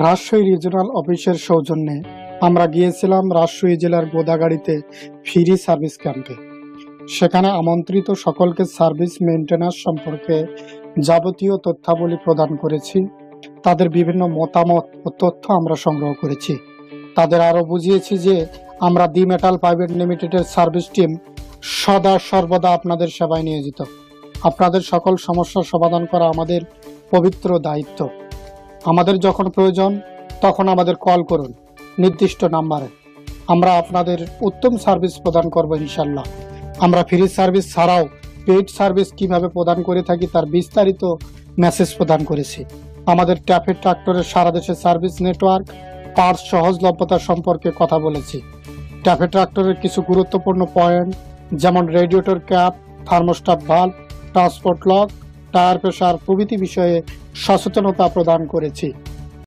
Rajshahi regional অফিসের সৌজন্যে আমরা গিয়েছিলাম রাজশাহী জেলার গোদাগাড়িতে ফ্রি সার্ভিস ক্যাম্পে। সেখানে আমন্ত্রিত সকলকে সার্ভিস মেইনটেন্যান্স সম্পর্কে যাবতীয় তথ্যাবলী প্রদান করেছি। তাদের বিভিন্ন মতামত ও তথ্য আমরা সংগ্রহ করেছি। তাদের আরও বুঝিয়েছি যে আমরা দি মেটাল প্রাইভেট লিমিটেডের সার্ভিস টিম সদা সর্বদা আপনাদের সেবায় নিয়োজিত। আপনাদের সকল সমস্যার সমাধান করা আমাদের পবিত্র দায়িত্ব। আমাদের যখন প্রয়োজন তখন আমাদের কল করুন নির্দিষ্ট নাম্বারে। আমরা আপনাদের উত্তম সার্ভিস প্রদান করব ইনশাল্লাহ। আমরা ফ্রি সার্ভিস ছাড়াও পেইড সার্ভিস কিভাবে প্রদান করে থাকি তার বিস্তারিত মেসেজ প্রদান করেছি। আমাদের ট্যাফে ট্রাক্টরের সারা দেশে সার্ভিস নেটওয়ার্ক, পার্টস সহজলভ্যতা সম্পর্কে কথা বলেছি। ট্যাফে ট্রাক্টরের কিছু গুরুত্বপূর্ণ পয়েন্ট যেমন radiator cap, thermostat valve, transport lock, tyre pressure প্রভৃতি বিষয়ে সচেতনতা প্রদান করেছি।